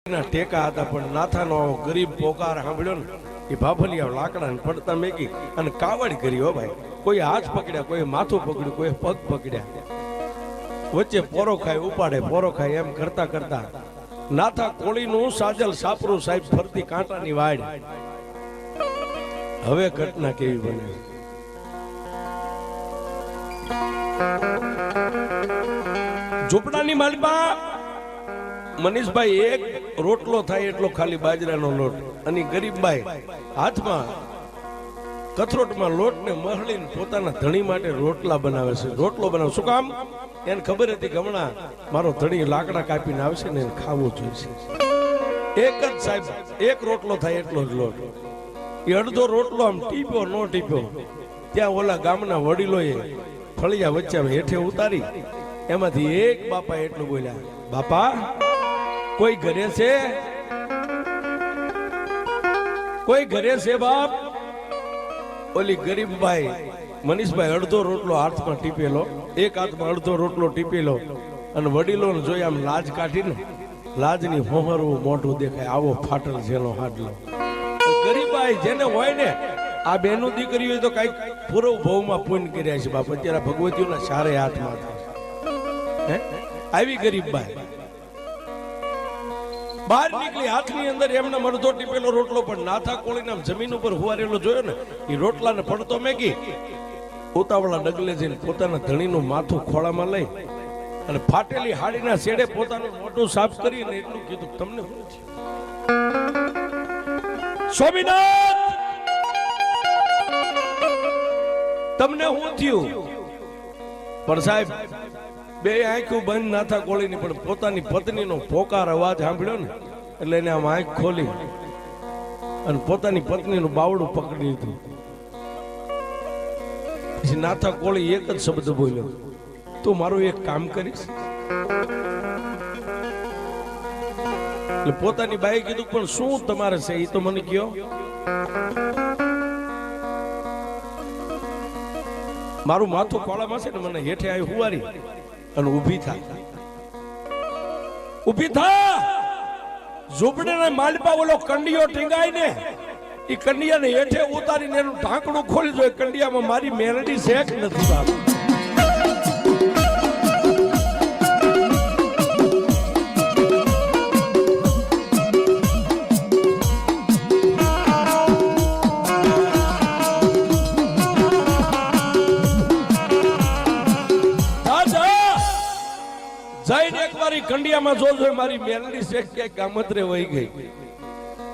ટેકા હતા પણ નાથાનો ગરીબ પોકાર સાંભળ્યો ને એ ભાભલિયા લાકડા પડતા મેકી અને કાવડ કરી. હો ભાઈ, કોઈ હાથ પકડ્યા, કોઈ માથું પકડ્યું, કોઈ પગ પકડ્યા, વચ્ચે પોરો ખાય ઉપાડે, પોરો ખાય, એમ કરતા કરતા નાથા કોળીનું સાજલ સાપરું સાહેબ ફરતી કાંટાની વાડ. હવે ઘટના કેવી બને. ઝૂંપડાની માલપા મનીષભાઈ એક રોટલો થાય એટલો ખાલી બાજરાનો લોટ, અને ગરીબભાઈ હાથમાં કથરોટમાં લોટ ને મહળીને પોતાના ધણી માટે રોટલા બનાવે છે. રોટલો બનાવે શું કામ? એને ખબર હતી કે હમણાં મારો ધણી લાકડા કાપીને આવશે ને એને ખાવું જોઈએ. એક જ સાહેબ એક રોટલો થાય એટલો જ લોટ. એ અડધો રોટલો આમ ટીપ્યો નો ટીપ્યો, ત્યાં ઓલા ગામના વડીલોએ ફળિયા વચ્ચે હેઠે ઉતારી એમાંથી એક બાપા એટલું બોલ્યા, બાપા કોઈ ઘરે છે? કોઈ ઘરે છે બાપ? ઓલી ગરીબભાઈ મનીષભાઈ અડધો રોટલો હાથમાં ટીપેલો, એક હાથમાં અડધો રોટલો ટીપેલો, અને વડીલોને જોઈ આમ લાજ કાઢીને લાજની હોહરવું મોઢું દેખાય, આવો ફાટલ જેનો હાડલો. ગરીબભાઈ જેને હોય ને આ બેનું દીકરી હોય તો કઈક પૂરો ભાવમાં પુણ્ય કર્યા છે બાપ. અત્યારે ભગવતીઓના ચારે હાથમાં થાય. આવી ગરીબભાઈ બહાર નીકળી, હાથની અંદર એમને અડધો ટીપેલો રોટલો પણ નાથા કોળીને જમીન ઉપર હુવારેલો જોયો ને, એ રોટલાને પડતો મેકી ઉતાવળા ડગલે જઈને પોતાના ધણીનું માથું ખોળામાં લઈ અને ફાટેલી હાડીના છેડે પોતાનું મોઢું સાફ કરીને એટલું કીધું, તમને શું થયું સ્વામિનાથ? તમને શું થયું? પણ સાહેબ બે આંખો બંધ નાથા કોળીની, પણ પોતાની પત્નીનો પોકાર અવાજ સાંભળ્યો ને એટલે એને આમ આંખ ખોલી અને પોતાની પત્નીનું બાવડું પકડી લીધું. પછી નાથા કોળી એક જ શબ્દ બોલ્યો, તું મારું એક કામ કરીશ? એટલે પોતાની બાઈ કીધું, પણ શું તમારે છે એ તો મને કયો. મારું માથું ખોળામાં છે ને, મને હેઠે આવી હુવારી અને ઊભી થા, ઊભી થા. ઝૂંપડીના માલપા ઓલો કંડિયો ટીંગાય ને, એ કંડિયાને હેઠે ઉતારીને એનું ઢાંકણું ખોલી જોઈએ, કંડિયામાં મારી મેરડી શેક નથી બાપ. કંડિયામાં જોજો મારી મેલડી શેખ કે ગામત્રે વહી ગઈ.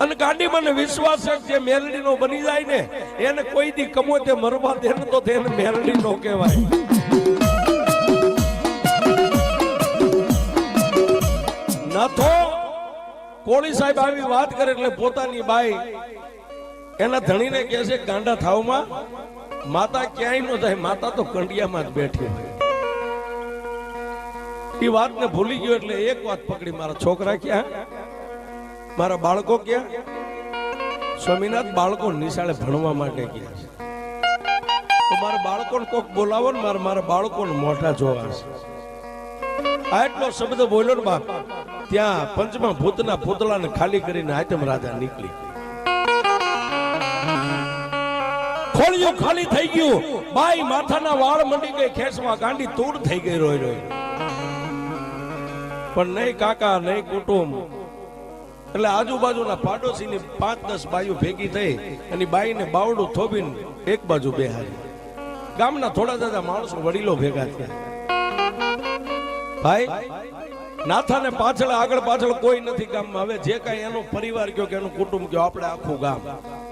અને ગાંડી મને વિશ્વાસ છે જે મેલડી નો બની જાય ને એને કોઈ દી કમો તે મરવા દે ને તો તેને મેલડી નો કહેવાય. નાથો કોળી સાહેબ આવી વાત કરે એટલે પોતાની બાઈ એના ધણીને કહે છે, ગાંડા થાવમાં માતા ક્યાંય ન જાય, માતા તો કંડિયામાં જ બેઠી હોય. એ વાતને ભૂલી ગયો એટલે એક વાત પકડી, મારા છોકરા ક્યાં, મારા બાળકો ક્યાં? સ્વામિનાથ બાળકો નિશાળે ભણવા માટે ગયા છે, તો મારા બાળકોને કોક બોલાવો ને, મારા બાળકોને મોઢા જોવા છે. આટલો શબ્દ બોલ્યો ને બાપ, ત્યાં પંચમા ભૂતના પૂતળાને ખાલી કરીને આતમ રાજા નીકળી. ખોળિયું ખાલી થઈ ગયું, બાઈ માથાના વાળ મંડી ગઈ ખેંચવા, ગાંડી તૂર થઈ ગઈ રોઈ રોઈ. પણ નહીં કાકા નહીં કુટુંબ, એટલે આજુબાજુના પાડોશીની 5-10 બાઈઓ ભેગી થઈ અને બાઈને બાવડું થોબીને એક બાજુ બેહારી. ગામના થોડા દાદા માણસો વડીલો ભેગા થયા. ભાઈ નાથાને પાછળ આગળ પાછળ કોઈ નથી ગામમાં. હવે જે કાંઈ એનો પરિવાર કયો કે એનું કુટુંબ કયો, આપણે આખું ગામ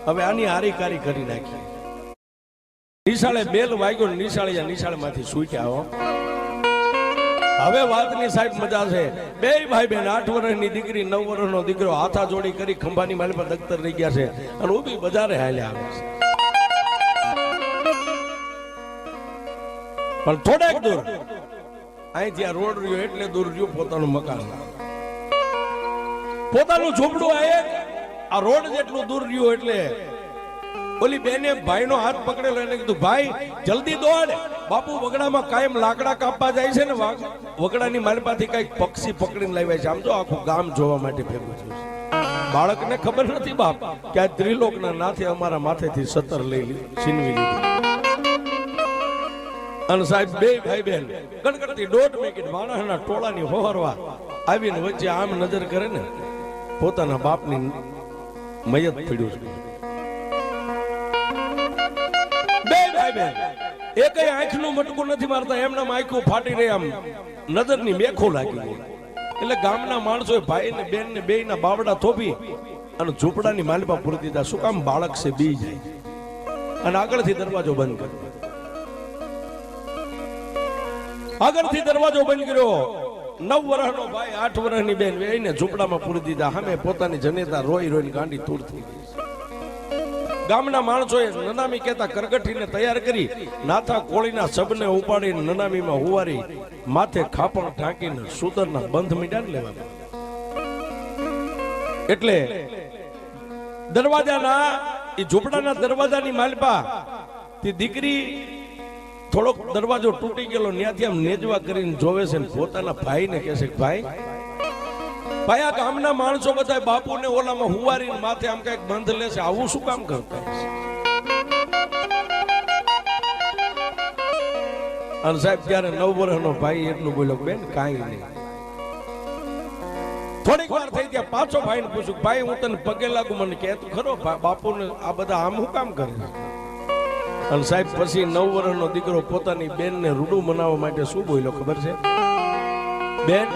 હવે આની હારીકારી કરી નાખી. નિશાળે બેલ વાગ્યો, નિશાળેમાંથી છૂટ્યા. હો હવે વાતની સાહેબ મજા છે. બે ભાઈ બેન 8 વર્ષની દીકરી 9 વર્ષનો દીકરો હાથા જોડી કરી ખંભાની માલ પર દખ્તર રહી ગયા છે અને ઊભી બજારે હાલ્યા આવે છે. પણ થોડેક દૂર અહીંથી આ રોડ રહ્યો એટલે દૂર રહ્યું પોતાનું મકાન, પોતાનું ઝૂંપડું. આ રોડ જેટલું દૂર રહ્યું એટલે ઓલી બેને ભાઈનો હાથ પકડેલો, એને કીધું, ભાઈ જલ્દી દોડ. બાપુ વગડામાં કાયમ લાકડા કાપવા જાય છે ને વગડાની માલપાથી કઈક પક્ષી પકડીને લાવ્યા છે. આમ તો આખું ગામ જોવા માટે ભેગું થયું છે. બાળકને ખબર નથી બાપ કે આ ત્રિલોકના નાથે અમારા માથેથી સતર લઈ છીનવી લીધી. અને સાહેબ બે ભાઈ બહેન ગણગણતી દોઢ મિનિટ માણસના ટોળાની હોહરવા આવીને વચ્ચે આમ નજર કરે ને પોતાના બાપની મયત પડ્યું છે. બે ભાઈ બહેન એકય આંખનું મટકું નથી મારતા, એમના આંખું ફાટી રહી, આમ નજરની મેખો લાગી ગઈ. એટલે ગામના માણસોએ ભાઈ ને બેન ને બેયના બાવડા થોપી અને ઝૂંપડાની માલપા પૂરી દીધા. શું કામ? બાળક છે બી જાય. અને આગળથી દરવાજો બંધ કર્યો. આગળથી દરવાજો બંધ કર્યો. 9 વર્ષનો ભાઈ 8 વર્ષની બેન એને ઝૂંપડામાં પૂરી દીધા. સામે પોતાની જનેતા રોઈ રોઈને ગાંડી તૂર થઈ ગઈ. ગામના માણસોએ નનામી કહેતા કરગઠીને તૈયાર કરી નાથા કોળીના સબને ઉપાડીને નનામીમાં હુવારી માથે ખાપણ ઢાંકીને સૂતરના બંધ મીંડાને લેવા. એટલે દરવાજાના એ ઝૂંપડાના દરવાજાની માલપા તે દીકરી થોડોક દરવાજો તૂટી ગયેલો ત્યાંથી આમ નેજવા કરીને જોવે છે ને પોતાના ભાઈને કહે છે, ભાઈ આ ગામના માણસો બધા બાપુને ઓલામાં હુવારીને માથે આમ કઈક બંધ લેશે, આવું શું કામ કરતા? અને સાહેબ ત્યારે 9 વર્ષનો ભાઈ એટલું બોલ્યો, બેન કાંઈ નહીં. થોડીક વાર થઈ ગયા, પાછો ભાઈને પૂછ્યું, ભાઈ હું તને પગે લાગુ, મને કહે તું ખરો બાપુને આ બધા આમ શું કામ કરે? અને સાહેબ પછી 9 વર્ષનો દીકરો પોતાની બેનને રૂડું મનાવવા માટે શું બોલ્યો ખબર છે? બેન,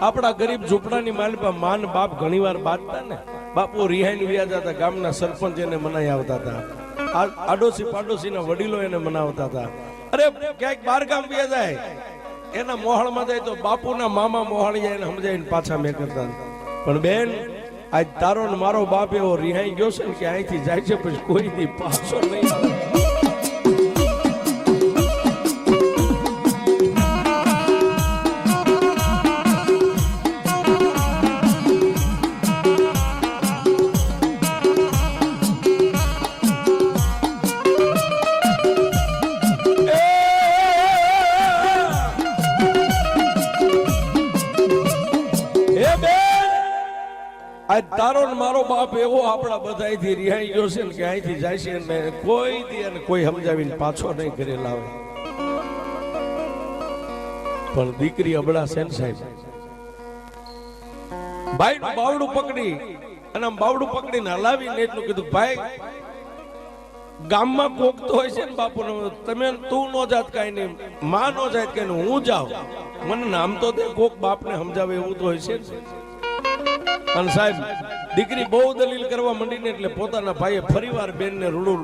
આપણા ગરીબ ઝૂંપડાની માલપા માન બાપ ઘણીવાર બાંધતા ને, બાપુ રિહાઈને વ્યાજ હતા, ગામના સરપંચ એને મનાઈ આવતા હતા, આડોશી પાડોશીના વડીલો એને મનાવતા હતા. અરે ક્યાંક બાર ગામ વ્યાજ જાય, એના મોહાળમાં જાય તો બાપુના મામા મોહાળી જાય એને સમજાવીને પાછા મેં કરતા. પણ બેન, આજ તારો ને મારો બાપ એવો રિહાઈ ગયો છે કે અહીંથી જાય છે પછી કોઈ દી પાછો નહીં આવે. આજ તારો ને મારો બાપ એવો આપણા બધાથી રિહાઈ ગયો છે ને કે અહીંથી જાય છે ને કોઈ દી અને કોઈ સમજાવીને પાછો નહીં ઘરે લાવે. પણ દીકરી અબળા છે ને સાહેબ, ભાઈ નું બાવડું પકડી અને આમ બાવડું પકડીને હલાવીને એટલું કીધું, ભાઈ ગામમાં કોક તો હોય છે ને બાપુ, તમે તું નો જાત કાંઈ નહીં, માં નો જાત કાંઈ નહીં, હું જાઉં, મને નામ તો દે, કોક બાપને સમજાવે એવું તો હોય છે ને. અને સાહેબ દીકરી બહુ દલીલ કરવા માંડીને એટલે પોતાના ભાઈએ ફરીવાર બેનને રૂડું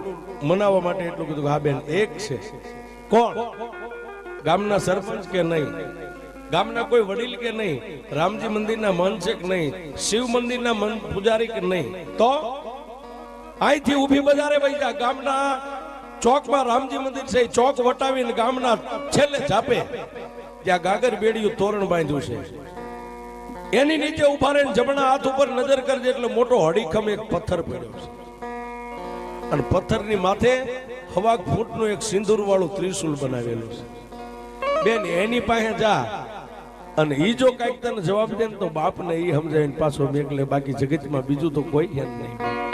મનાવવા માટે એટલું કીધું, હા બેન એક છે. કોણ? ગામના સરપંચ કે નહીં, ગામના કોઈ વડીલ કે નહીં, રામજી મંદિરના મહંત છે કે નહીં, શિવ મંદિરના પૂજારી કે નહીં, તો અહીંથી ઊભી બજારે વહી જા. ગામના ચોકમાં રામજી મંદિર છે, ચોક વટાવીને ગામના છેલ્લે ઝાપે ત્યાં ગાગર બેડિયું તોરણ બાંધ્યું છે, એની નીચે ઉભા રહીને જમણા હાથ ઉપર નજર કરજે એટલે મોટો હડીખમ એક પથ્થર પડ્યો છે. અને પથ્થરની માથે 1.25 ફૂટનું એક સિંદૂર વાળું ત્રિશુલ બનાવેલું છે. બેન એની પાસે જા અને ઈ જો કઈક તને જવાબ દે ને તો બાપને ઈ સમજાવીને પાછો મેકલે, બાકી જગતમાં બીજું તો કોઈ ધ્યાન નહીં.